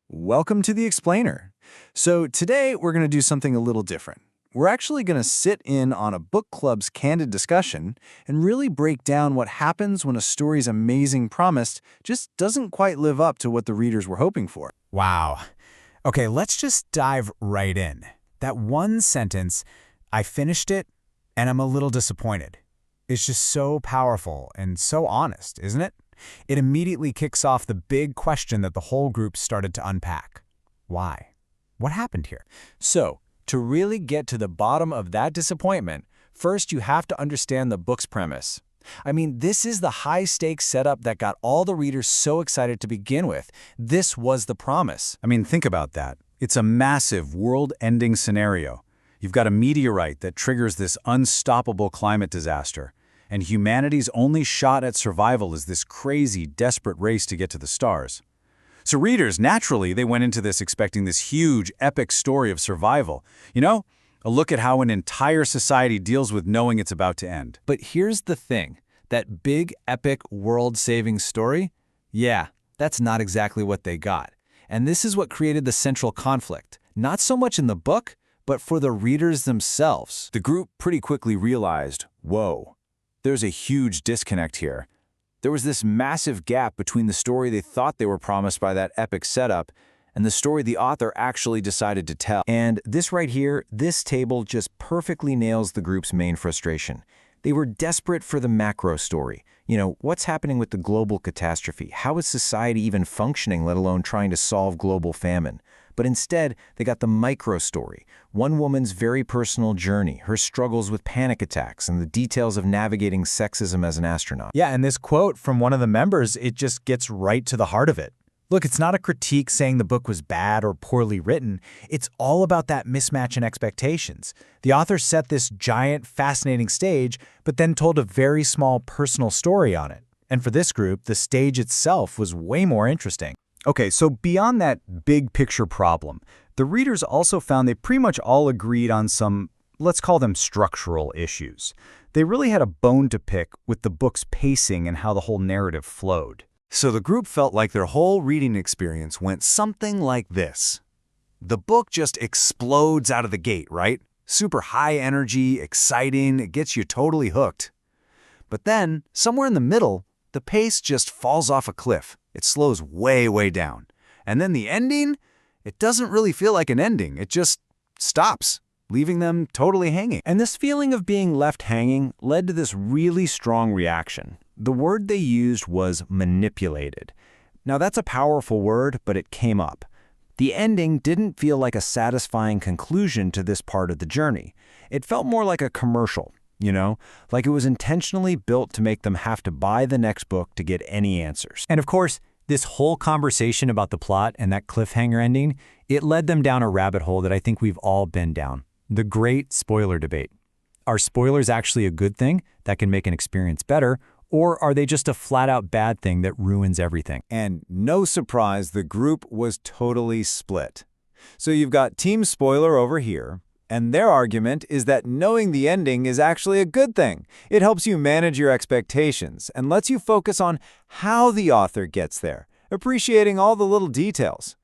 Welcome to the Explainer. So today we're going to do something a little different. We're actually going to sit in on a book club's candid discussion and really break down what happens when a story's amazing promise just doesn't quite live up to what the readers were hoping for. Wow. Okay, let's just dive right in. That one sentence, I finished it and I'm a little disappointed. It's just so powerful and so honest, isn't it? It immediately kicks off the big question that the whole group started to unpack. Why? What happened here? So, to really get to the bottom of that disappointment, first you have to understand the book's premise. I mean, this is the high-stakes setup that got all the readers so excited to begin with. This was the promise. I mean, think about that. It's a massive, world-ending scenario. You've got a meteorite that triggers this unstoppable climate disaster, and humanity's only shot at survival is this crazy, desperate race to get to the stars. So readers, naturally, they went into this expecting this huge, epic story of survival. You know, a look at how an entire society deals with knowing it's about to end. But here's the thing. That big, epic, world-saving story? Yeah, that's not exactly what they got. And this is what created the central conflict. Not so much in the book, but for the readers themselves. The group pretty quickly realized, whoa, there's a huge disconnect here. There was this massive gap between the story they thought they were promised by that epic setup and the story the author actually decided to tell. And this right here, this table just perfectly nails the group's main frustration. They were desperate for the macro story. You know, what's happening with the global catastrophe? How is society even functioning, let alone trying to solve global famine? But instead, they got the micro story, one woman's very personal journey, her struggles with panic attacks, and the details of navigating sexism as an astronaut. Yeah, and this quote from one of the members, it just gets right to the heart of it. Look, it's not a critique saying the book was bad or poorly written. It's all about that mismatch in expectations. The author set this giant, fascinating stage, but then told a very small personal story on it. And for this group, the stage itself was way more interesting. Okay, so beyond that big picture problem, the readers also found they pretty much all agreed on some, let's call them structural issues. They really had a bone to pick with the book's pacing and how the whole narrative flowed. So the group felt like their whole reading experience went something like this. The book just explodes out of the gate, right? Super high energy, exciting, it gets you totally hooked. But then, somewhere in the middle, the pace just falls off a cliff. It slows way, way down. And then the ending? It doesn't really feel like an ending. It just stops, leaving them totally hanging. And this feeling of being left hanging led to this really strong reaction. The word they used was manipulated. Now that's a powerful word, but it came up. The ending didn't feel like a satisfying conclusion to this part of the journey. It felt more like a commercial, you know, like it was intentionally built to make them have to buy the next book to get any answers. And of course, this whole conversation about the plot and that cliffhanger ending, it led them down a rabbit hole that I think we've all been down. The great spoiler debate. Are spoilers actually a good thing that can make an experience better, or are they just a flat-out bad thing that ruins everything? And no surprise, the group was totally split. So you've got Team Spoiler over here, and their argument is that knowing the ending is actually a good thing. It helps you manage your expectations and lets you focus on how the author gets there, appreciating all the little details.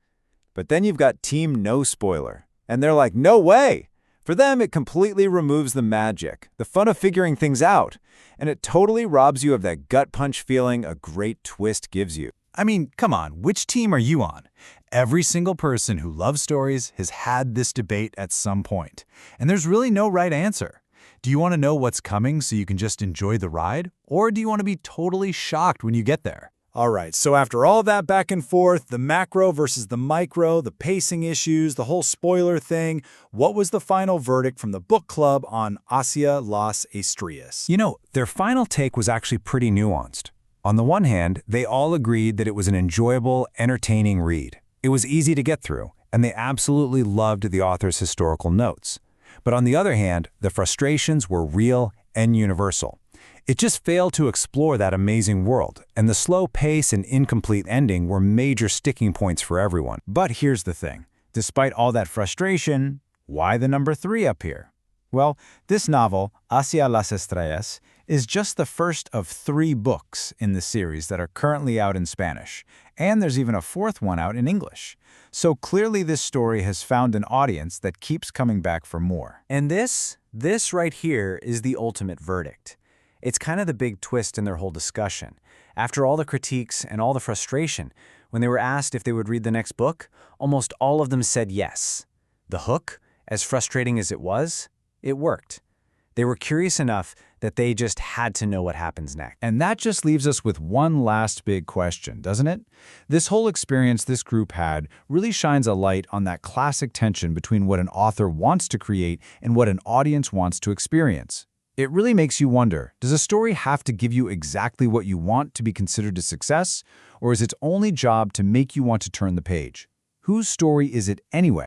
But then you've got Team No Spoiler, and they're like, no way! For them, it completely removes the magic, the fun of figuring things out, and it totally robs you of that gut punch feeling a great twist gives you. I mean, come on, which team are you on? Every single person who loves stories has had this debate at some point, and there's really no right answer. Do you want to know what's coming so you can just enjoy the ride, or do you want to be totally shocked when you get there? All right, so after all that back and forth, the macro versus the micro, the pacing issues, the whole spoiler thing, what was the final verdict from the book club on Hacia, las estrellas? You know, their final take was actually pretty nuanced. On the one hand, they all agreed that it was an enjoyable, entertaining read. It was easy to get through, and they absolutely loved the author's historical notes. But on the other hand, the frustrations were real and universal. It just failed to explore that amazing world, and the slow pace and incomplete ending were major sticking points for everyone. But here's the thing. Despite all that frustration, why the number 3 up here? Well, this novel, Hacia, las estrellas, is just the first of 3 books in the series that are currently out in Spanish, And there's even a fourth one out in English. So clearly this story has found an audience that keeps coming back for more. And this right here is the ultimate verdict. It's kind of the big twist in their whole discussion. After all the critiques and all the frustration, when they were asked if they would read the next book, almost all of them said yes. The hook, as frustrating as it was, it worked. They were curious enough that they just had to know what happens next. And that just leaves us with one last big question, doesn't it? This whole experience this group had really shines a light on that classic tension between what an author wants to create and what an audience wants to experience. It really makes you wonder, does a story have to give you exactly what you want to be considered a success, or is its only job to make you want to turn the page? Whose story is it anyway?